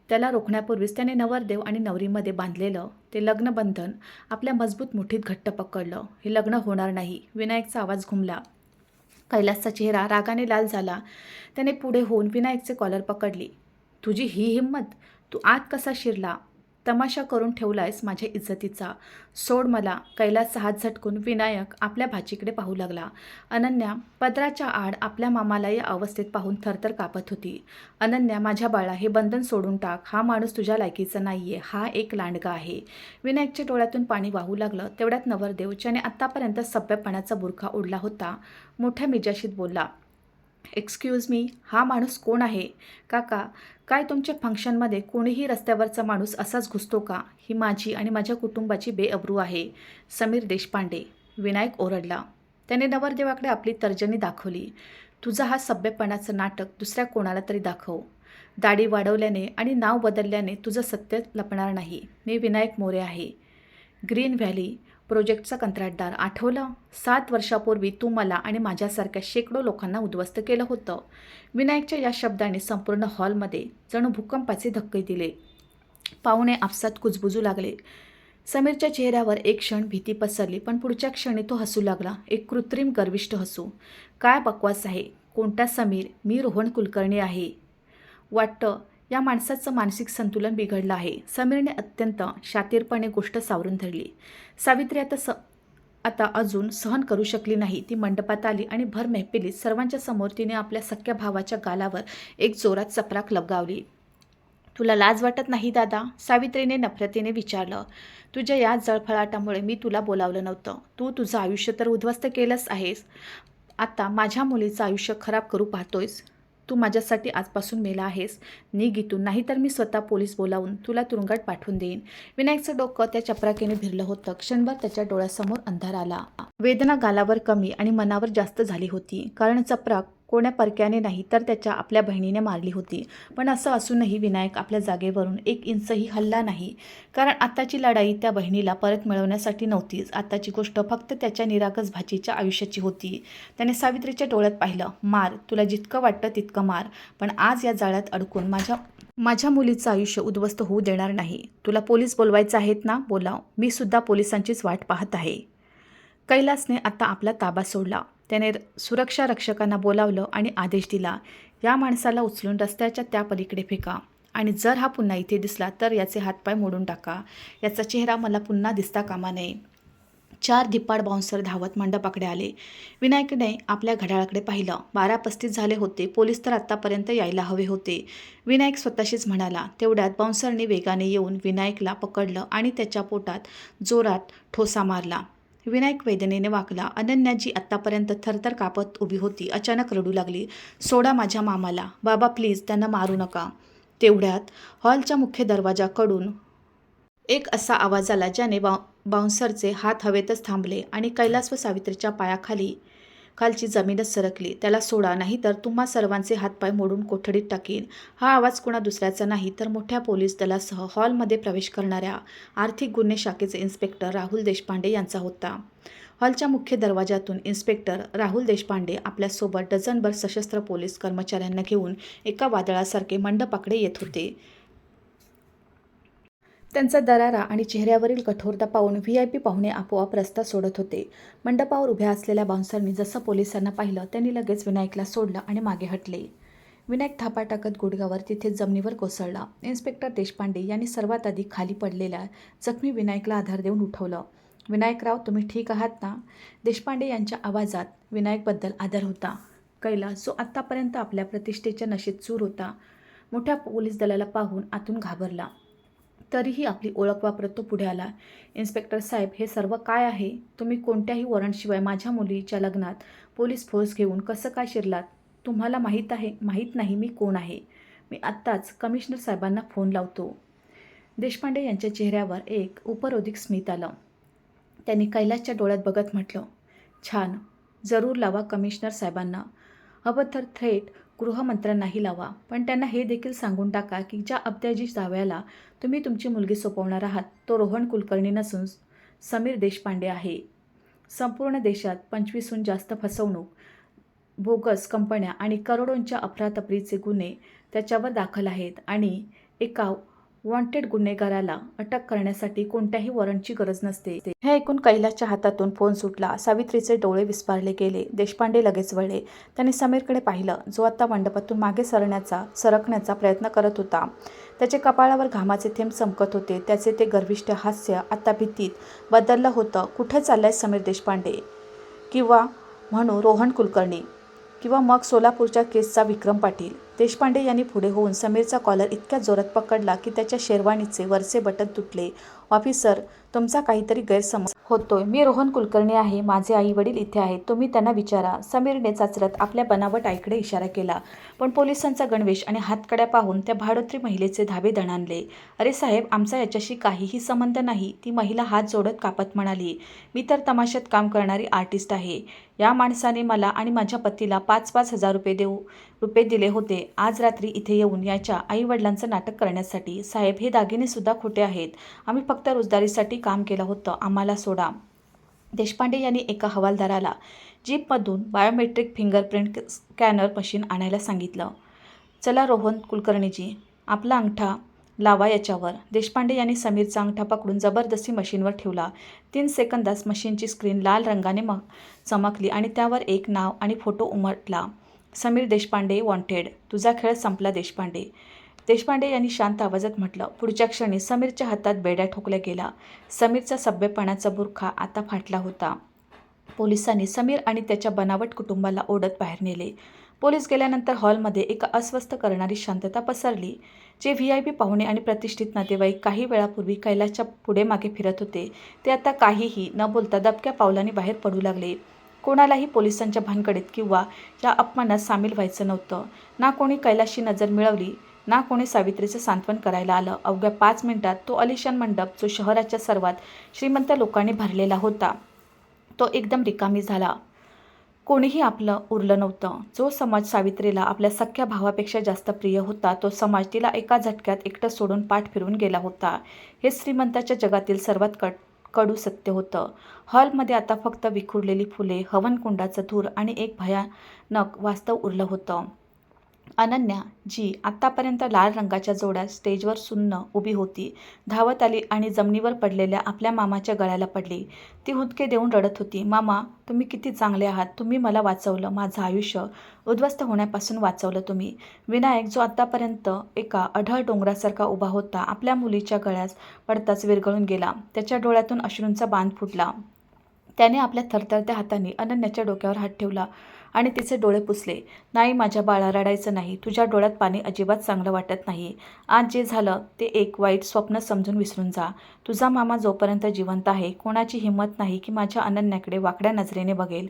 त्याला रोखण्यापूर्वीच त्याने नवरदेव आणि नवरीमध्ये बांधलेलं ते लग्नबंधन आपल्या मजबूत मुठीत घट्ट पकडलं. हे लग्न होणार नाही. विनायकचा आवाज घुमला. कैलासचा चेहरा रागाने लाल झाला. त्याने पुढे होऊन विनायकचे कॉलर पकडली. तुझी ही हिंमत? तू आत कसा शिरला? तमाशा करून ठेवलायस माझ्या इज्जतीचा. सोड मला. कैलासचा हात झटकून विनायक आपल्या भाचीकडे पाहू लागला. अनन्या पदराच्या आड आपल्या मामाला या अवस्थेत पाहून थरथर कापत होती. अनन्या, माझ्या बाळा, हे बंधन सोडून टाक. हा माणूस तुझ्या लायकीचा नाहीये. हा एक लांडगा आहे. विनायकच्या डोळ्यातून पाणी वाहू लागलं. तेवढ्यात नवरदेव, ज्याने आत्तापर्यंत सभ्यपणाचा बुरखा ओढला होता, मोठ्या मिजाशीत बोलला, एक्सक्यूज मी, हा माणूस कोण आहे? काका, काय तुमच्या फंक्शनमध्ये कोणीही रस्त्यावरचा माणूस असाच घुसतो का? ही माझी आणि माझ्या कुटुंबाची बेअब्रू आहे. समीर देशपांडे. विनायक ओरडला. त्याने नवरदेवाकडे आपली तर्जनी दाखवली. तुझा हा सभ्यपणाचं नाटक दुसऱ्या कोणाला तरी दाखव. दाढी वाढवल्याने आणि नाव बदलल्याने तुझं सत्य लपणार नाही. मी विनायक मोरे आहे, ग्रीन व्हॅली प्रोजेक्टचा कंत्राटदार. आठवलं? 7 वर्षापूर्वी तू मला आणि माझ्यासारख्या शेकडो लोकांना उद्ध्वस्त केलं होतं. विनायकच्या या शब्दाने संपूर्ण हॉलमध्ये जणू भूकंपाचे धक्के दिले. पाहुणे आपसात कुजबुजू लागले. समीरच्या चेहऱ्यावर एक क्षण भीती पसरली, पण पुढच्या क्षणी तो हसू लागला. एक कृत्रिम गर्विष्ठ हसू. काय बकवास आहे? कोणता समीर? मी रोहन कुलकर्णी आहे. वाटतं या माणसाचं मानसिक संतुलन बिघडलं आहे. समीरने अत्यंत शातीरपणे गोष्ट सावरून धरली. सावित्री आता अजून सहन करू शकली नाही. ती मंडपात आली आणि भर महफिलीत सर्वांच्या समोर तिने आपल्या सख्या भावाच्या गालावर एक जोरात चपराक लगावली. तुला लाज वाटत नाही दादा? सावित्रीने नफरतीने विचारलं. तुझ्या या जळफळाटामुळे मी तुला बोलावलं नव्हतं. तू तुझं आयुष्य तर उद्ध्वस्त केलंच आहेस. आता माझ्या मुलीचं आयुष्य खराब करू पाहतोयस. तू माझ्यासाठी आजपासून मेला आहेस. निघ इथून, नाहीतर मी स्वतः पोलीस बोलावून तुला तुरुंगात पाठवून देईन. विनायकचं डोकं त्या चपराकीने भिरलं होतं. क्षणभर त्याच्या डोळ्यासमोर अंधार आला. वेदना गालावर कमी आणि मनावर जास्त झाली होती, कारण चपराक कोण्या परक्याने नाही तर त्याच्या आपल्या बहिणीने मारली होती. पण असं असूनही विनायक आपल्या जागेवरून 1 इंचही हलला नाही, कारण आताची लढाई त्या बहिणीला परत मिळवण्यासाठी नव्हतीच. आताची गोष्ट फक्त त्याच्या निरागस भाचीच्या आयुष्याची होती. त्याने सावित्रीच्या डोळ्यात पाहिलं. मार, तुला जितकं वाटतं तितकं मार, पण आज या जाळ्यात अडकून माझ्या मुलीचं आयुष्य उद्ध्वस्त होऊ देणार नाही. तुला पोलीस बोलवायचे आहेत ना? बोलाव. मी सुद्धा पोलिसांचीच वाट पाहत आहे. कैलासने आता आपला ताबा सोडला. त्याने सुरक्षा रक्षकांना बोलावलं आणि आदेश दिला, या माणसाला उचलून रस्त्याच्या त्या पलीकडे फेका आणि जर हा पुन्हा इथे दिसला तर याचे हातपाय मोडून टाका. याचा चेहरा मला पुन्हा दिसता कामा नये. 4 धिप्पाड बाउन्सर धावत मंडपाकडे आले. विनायकने आपल्या घड्याळाकडे पाहिलं. 12:35 झाले होते. पोलीस तर आत्तापर्यंत यायला हवे होते. विनायक स्वतःशीच म्हणाला. तेवढ्यात बाउन्सरने वेगाने येऊन विनायकला पकडलं आणि त्याच्या पोटात जोरात ठोसा मारला. विनायक वेदनेने वाकला. अनन्या जी आत्तापर्यंत थरथर कापत उभी होती अचानक रडू लागली. सोडा माझ्या मामाला. बाबा प्लीज, त्यांना मारू नका. तेवढ्यात हॉलच्या मुख्य दरवाजाकडून एक असा आवाज आला ज्याने बाउन्सरचे हात हवेतच थांबले आणि कैलास व सावित्रीच्या खालची जमीनच सरकली. त्याला सोडा, नाही तर तुम्हा सर्वांचे हातपाय मोडून कोठडीत टाकीन. हा आवाज कुणा दुसऱ्याचा नाही तर मोठ्या पोलीस दलासह हॉलमध्ये प्रवेश करणाऱ्या आर्थिक गुन्हे शाखेचे इन्स्पेक्टर राहुल देशपांडे यांचा होता. हॉलच्या मुख्य दरवाजातून इन्स्पेक्टर राहुल देशपांडे आपल्यासोबत डझनभर सशस्त्र पोलीस कर्मचाऱ्यांना घेऊन एका वादळासारखे मंडपाकडे येत होते. त्यांचा दरारा आणि चेहऱ्यावरील कठोरता पाहून VIP पाहुणे आपोआप रस्ता सोडत होते. मंडपावर उभ्या असलेल्या बाउन्सरनी जसं पोलिसांना पाहिलं त्यांनी लगेच विनायकला सोडलं आणि मागे हटले. विनायक थापा टाकत गुडघ्यावर तिथे जमिनीवर कोसळला. इन्स्पेक्टर देशपांडे यांनी सर्वात आधी खाली पडलेल्या जखमी विनायकला आधार देऊन उठवलं. विनायकराव, तुम्ही ठीक आहात ना? देशपांडे यांच्या आवाजात विनायकबद्दल आदर होता. कैलास, जो आत्तापर्यंत आपल्या प्रतिष्ठेच्या नशेत चूर होता, मोठ्या पोलीस दलाला पाहून आतून घाबरला. तरीही आपली ओळख वापरत तो पुढे आला. इन्स्पेक्टर साहेब, हे सर्व काय आहे? तुम्ही कोणत्याही वॉरंटशिवाय माझ्या मुलीच्या लग्नात पोलीस फोर्स घेऊन कसं काय शिरलात? तुम्हाला माहीत नाही मी कोण आहे? मी आत्ताच कमिशनर साहेबांना फोन लावतो. देशपांडे यांच्या चेहऱ्यावर एक उपरोधिक स्मित आलं. त्यांनी कैलासच्या डोळ्यात बघत म्हटलं, छान, जरूर लावा कमिशनर साहेबांना. हवं तर थेट गृहमंत्र्यांनाही लावा. पण त्यांना हे देखील सांगून टाका की ज्या अब्दाजी जावयाला तुम्ही तुमची मुलगी सोपवणार आहात तो रोहन कुलकर्णी नसून समीर देशपांडे आहे. संपूर्ण देशात 25हून जास्त फसवणूक, बोगस कंपन्या आणि करोडोंच्या अफरातफरीचे गुन्हे त्याच्यावर दाखल आहेत आणि एका वॉन्टेड गुन्हेगाराला अटक करण्यासाठी कोणत्याही वॉरंटची गरज नसते. हे ऐकून कैलासच्या हातातून फोन सुटला. सावित्रीचे डोळे विस्फारले गेले. देशपांडे लगेच वळले. त्यांनी समीरकडे पाहिलं, जो आता मंडपातून मागे सरकण्याचा प्रयत्न करत होता. त्याचे कपाळावर घामाचे थेंब चमकत होते. त्याचे ते गर्विष्ठ हास्य आता भीतीत बदललं होतं. कुठे चाललाय समीर देशपांडे? किंवा म्हणू रोहन कुलकर्णी? किंवा मग सोलापूरच्या केसचा विक्रम पाटील? देशपांडे यांनी पुढे होऊन समीरचा कॉलर इतक्या जोरात पकडला की त्याच्या शेरवानीचे वरचे बटन तुटले. ऑफिसर, तुमचा काहीतरी गैरसमज होतोय. मी रोहन कुलकर्णी आहे. माझे आई वडील इथे आहेत. तुम्ही त्यांना विचारा. समीरने चाचरत आपल्या बनावट आईकडे इशारा केला. पण पोलिसांचा गणवेश आणि हातकड्या पाहून त्या भाडोत्री महिलेचे धाबे दणाणले. अरे साहेब, आमचा याच्याशी काहीही संबंध नाही. ती महिला हात जोडत कापत म्हणाली. मी तर तमाशात काम करणारी आर्टिस्ट आहे. या माणसाने मला आणि माझ्या पतीला 5,000 रुपये दिले होते आज रात्री इथे येऊन याच्या आईवडिलांचं नाटक करण्यासाठी. साहेब, हे दागिने सुद्धा खोटे आहेत. आम्ही फक्त रोजगारीसाठी काम केलं होतं. आम्हाला सोडा. देशपांडे यांनी एका हवालदाराला जीपमधून बायोमेट्रिक फिंगरप्रिंट स्कॅनर मशीन आणायला सांगितलं. चला रोहन कुलकर्णीजी, आपला अंगठा लावा याच्यावर. देशपांडे यांनी समीरचा अंगठा पकडून जबरदस्ती मशीनवर ठेवला. 3 सेकंदात मशीनची स्क्रीन लाल रंगाने चमकली आणि त्यावर एक नाव आणि फोटो उमटला. समीर देशपांडे वॉन्टेड. तुझा खेळ संपला देशपांडे. देशपांडे यांनी शांत आवाजात म्हटलं. पुढच्या क्षणी समीरच्या हातात बेड्या ठोकल्या गेला. समीरचा सभ्यपणाचा बुरखा आता फाटला होता. पोलिसांनी समीर आणि त्याच्या बनावट कुटुंबाला ओढत बाहेर नेले. पोलीस गेल्यानंतर हॉलमध्ये एक अस्वस्थ करणारी शांतता पसरली. जे VIP पाहुणे आणि प्रतिष्ठित नातेवाईक काही वेळापूर्वी कैलासच्या पुढे मागे फिरत होते ते आता काहीही न बोलता दबक्या पावलांनी बाहेर पडू लागले. कोणालाही पोलिसांच्या भानगडीत किंवा या अपमानात सामील व्हायचं नव्हतं. ना कोणी कैलासची नजर मिळवली, ना कोणी सावित्रीचं सांत्वन करायला आलं. अवघ्या 5 मिनिटात तो अलिशान मंडप, जो शहराच्या सर्वात श्रीमंत लोकांनी भरलेला होता, तो एकदम रिकामी झाला. कोणीही आपलं उरलं नव्हतं. जो समाज सावित्रीला आपल्या सख्ख्या भावापेक्षा जास्त प्रिय होता, तो समाज तिला एका झटक्यात एकटं सोडून पाठ फिरून गेला होता. हे श्रीमंताच्या जगातील सर्वात कडू सत्य होतं. हॉलमध्ये आता फक्त विखुरलेली फुले, हवनकुंडाचं धूर आणि एक भयानक वास्तव उरलं होतं. अनन्या, जी आत्तापर्यंत लाल रंगाच्या जोड्यात स्टेजवर सुन्न उभी होती, धावत आली आणि जमिनीवर पडलेल्या आपल्या मामाच्या गळ्याला पडली. ती हुंदके देऊन रडत होती. मामा, तुम्ही किती चांगले आहात. तुम्ही मला वाचवलं. माझं आयुष्य उद्ध्वस्त होण्यापासून वाचवलं तुम्ही. विनायक, जो आत्तापर्यंत एका अढळ डोंगरासारखा उभा होता, आपल्या मुलीच्या गळ्यास पडताच विरघळून गेला. त्याच्या डोळ्यातून अश्रूंचा बांध फुटला. त्याने आपल्या थरथरत्या हातांनी अनन्याच्या डोक्यावर हात ठेवला आणि तिचे डोळे पुसले. नाही माझ्या बाळा, रडायचं नाही. तुझ्या डोळ्यात पाणी अजिबात चांगलं वाटत नाही. आज जे झालं ते एक वाईट स्वप्न समजून विसरून जा. तुझा मामा जोपर्यंत जिवंत आहे, कोणाची हिंमत नाही की माझ्या अनन्याकडे वाकड्या नजरेने बघेल.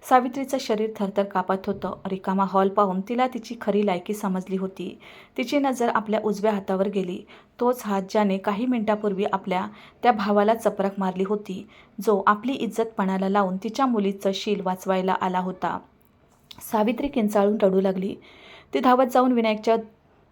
सावित्रीचं शरीर थरथर कापत होतं. रिकामा हॉल पाहून तिला तिची खरी लायकी समजली होती. तिची नजर आपल्या उजव्या हातावर गेली. तोच हात ज्याने काही मिनिटापूर्वी आपल्या त्या भावाला चपराक मारली होती, जो आपली इज्जत पणाला लावून तिच्या मुलीचं शील वाचवायला आला होता. सावित्री किंचाळून रडू लागली. ती धावत जाऊन विनायकच्या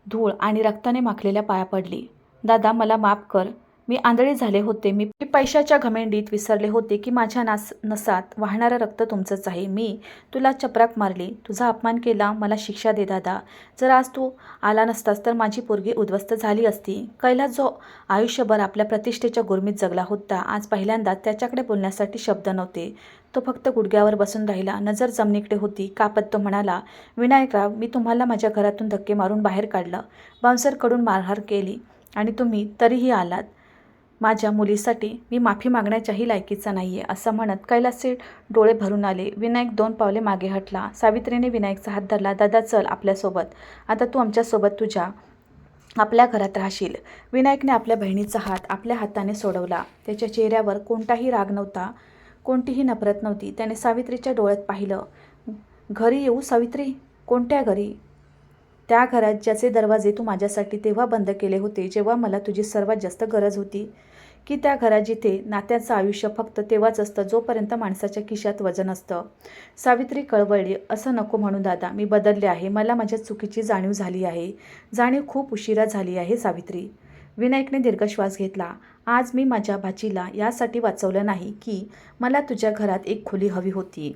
धूळ आणि रक्ताने माखलेल्या पाया पडली. दादा, मला माफ कर. मी आंधळी झाले होते. मी पैशाच्या घमेंडीत विसरले होते की माझ्या नसात वाहणारं रक्त तुमचंच आहे. मी तुला चपराक मारली, तुझा अपमान केला. मला शिक्षा दे दादा. जर आज तू आला नसतास तर माझी पोरगी उद्ध्वस्त झाली असती. कैलास, जो आयुष्यभर आपल्या प्रतिष्ठेच्या गुरमीत जगला होता, आज पहिल्यांदा त्याच्याकडे बोलण्यासाठी शब्द नव्हते. तो फक्त गुडघ्यावर बसून राहिला. नजर जमिनीकडे होती. कापत तो म्हणाला, विनायकराव, मी तुम्हाला माझ्या घरातून धक्के मारून बाहेर काढलं, बाउन्सरकडून मारहाण केली आणि तुम्ही तरीही आलात. माझ्या मुलीसाठी मी माफी मागण्याच्याही लायकीचा नाही आहे. असं म्हणत कैलासचे डोळे भरून आले. विनायक 2 पावले मागे हटला. सावित्रीने विनायकचा हात धरला. दादा, चल आपल्यासोबत. आता तू आमच्यासोबत आपल्या घरात राहशील. विनायकने आपल्या बहिणीचा हात आपल्या हाताने सोडवला. त्याच्या चेहऱ्यावर कोणताही राग नव्हता, कोणतीही नफरत नव्हती. त्याने सावित्रीच्या डोळ्यात पाहिलं. घरी येऊ सावित्री? कोणत्या घरी? त्या घरात ज्याचे दरवाजे तू माझ्यासाठी तेव्हा बंद केले होते जेव्हा मला तुझी सर्वात जास्त गरज होती? की त्या घरात जिथे नात्याचं आयुष्य फक्त तेव्हाच असतं जोपर्यंत माणसाच्या खिशात वजन असतं? सावित्री कळवळली. असं नको म्हणू दादा, मी बदलले आहे. मला माझ्या चुकीची जाणीव झाली आहे. जाणीव खूप उशिरा झाली आहे सावित्री. विनायकने दीर्घ श्वास घेतला. आज मी माझ्या भाचीला यासाठी वाचवलं नाही की मला तुझ्या घरात एक खोली हवी होती.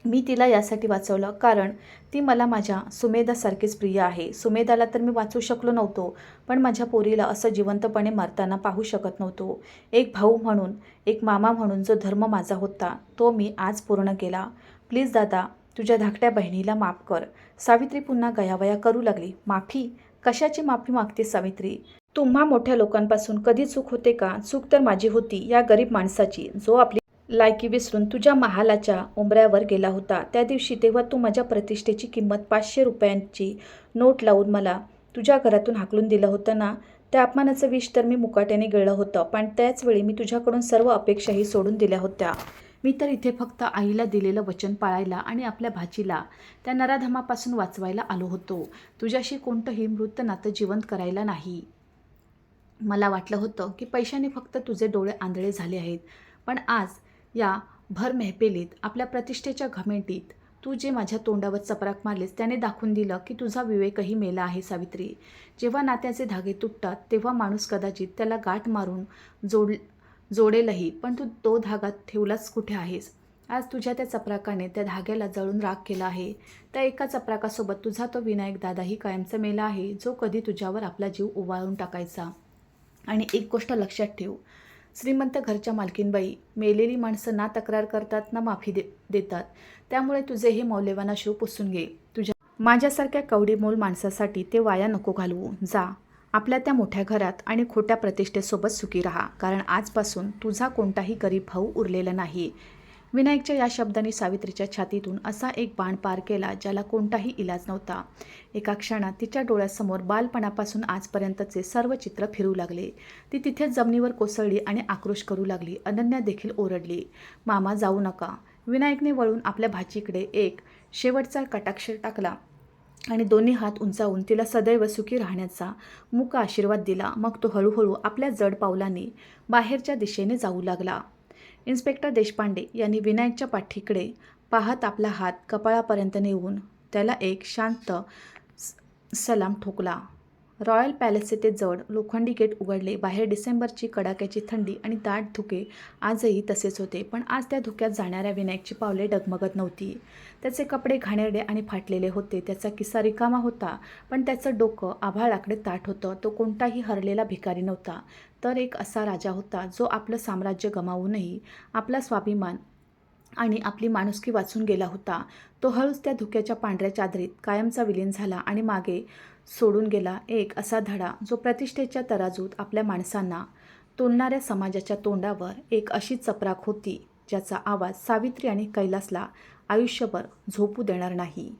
मी तिला यासाठी वाचवलं कारण ती मला माझ्या सुमेधासारखीच प्रिय आहे. सुमेधाला तर मी वाचवू शकलो नव्हतो, पण माझ्या पोरीला असं जिवंतपणे मरताना पाहू शकत नव्हतो. एक भाऊ म्हणून, एक मामा म्हणून जो धर्म माझा होता, तो मी आज पूर्ण केला. प्लीज दादा, तुझ्या धाकट्या बहिणीला माफ कर. सावित्री पुन्हा गयावया करू लागली. माफी? कशाची माफी मागते सावित्री? तुम्हा मोठ्या लोकांपासून कधी चूक होते का? चूक तर माझी होती, या गरीब माणसाची, जो आपली लायकी विसरून तुझ्या महालाच्या उंबऱ्यावर गेला होता. त्या दिवशी तेव्हा तू माझ्या प्रतिष्ठेची किंमत 500 रुपयांची नोट लावून मला तुझ्या घरातून हाकलून दिलं होतं ना? त्या अपमानाचं विष तर मी मुकाट्याने गिळलं होतं, पण त्याचवेळी मी तुझ्याकडून सर्व अपेक्षाही सोडून दिल्या होत्या. मी तर इथे फक्त आईला दिलेलं वचन पाळायला आणि आपल्या भाचीला त्या नराधमापासून वाचवायला आलो होतो. तुझ्याशी कोणतंही मृत नातं जिवंत करायला नाही. मला वाटलं होतं की पैशाने फक्त तुझे डोळे आंधळे झाले आहेत, पण आज या भर मेहफिलीत आपल्या प्रतिष्ठेच्या घमेंडीत तू जे माझ्या तोंडावर चपराक मारलीस त्याने दाखवून दिलं की तुझा विवेकही मेला आहे सावित्री. जेव्हा नात्याचे धागे तुटतात तेव्हा माणूस कदाचित त्याला गाठ मारून जोडेलही, पण तू तो धागा ठेवलाच कुठे आहेस? आज तुझ्या त्या चपराकाने त्या धाग्याला जळून राख केला आहे. त्या एका चपराकासोबत तुझा तो विनायक दादाही कायमचा मेला आहे, जो कधी तुझ्यावर आपला जीव ओवाळून टाकायचा. आणि एक गोष्ट लक्षात ठेव, श्रीमंत घरच्या मालकीनबाई मेलेली माणसं ना तक्रार करतात ना माफी देतात. त्यामुळे तुझे हे मौल्यवान अश्रू पुसून घे. तुझ्या माझ्यासारख्या कवडीमोल माणसासाठी ते वाया नको घालवू. जा आपल्या त्या मोठ्या घरात आणि खोट्या प्रतिष्ठेसोबत सुखी राहा, कारण आजपासून तुझा कोणताही गरीब भाऊ उरलेला नाही. विनायकच्या या शब्दांनी सावित्रीच्या छातीतून असा एक बाण पार केला ज्याला कोणताही इलाज नव्हता. एका क्षणात तिच्या डोळ्यासमोर बालपणापासून आजपर्यंतचे सर्व चित्र फिरू लागले. ती तिथेच जमिनीवर कोसळली आणि आक्रोश करू लागली. अनन्या देखील ओरडली. मामा, जाऊ नका. विनायकने वळून आपल्या भाचीकडे एक शेवटचा कटाक्ष टाकला आणि दोन्ही हात उंचावून तिला सदैव सुखी राहण्याचा मूक आशीर्वाद दिला. मग तो हळूहळू आपल्या जड पावलांनी बाहेरच्या दिशेने जाऊ लागला. इन्स्पेक्टर देशपांडे यांनी विनायकच्या पाठीकडे पाहत आपला हात कपाळापर्यंत नेऊन त्याला एक शांत सलाम ठोकला रॉयल पॅलेसचे ते जड लोखंडी गेट उघडले. बाहेर डिसेंबरची कडाक्याची थंडी आणि दाट धुके आजही तसेच होते. पण आज त्या धुक्यात जाणाऱ्या विनायकची पावले डगमगत नव्हती. त्याचे कपडे घाणेरडे आणि फाटलेले होते. त्याचा किस्सा रिकामा होता, पण त्याचं डोकं आभाळाकडे ताठ होतं. तो कोणताही हरलेला भिकारी नव्हता, तर एक असा राजा होता जो आपलं साम्राज्य गमावूनही आपला स्वाभिमान आणि आपली माणुसकी वाचून गेला होता. तो हळूच त्या धुक्याच्या पांढऱ्या चादरीत कायमचा विलीन झाला आणि मागे सोडून गेला एक असा धडा जो प्रतिष्ठेच्या तराजूत आपल्या माणसांना तोलणाऱ्या समाजाच्या तोंडावर एक अशी चपराक होती ज्याचा आवाज सावित्री आणि कैलासला आयुष्यभर झोपू देणार नाही.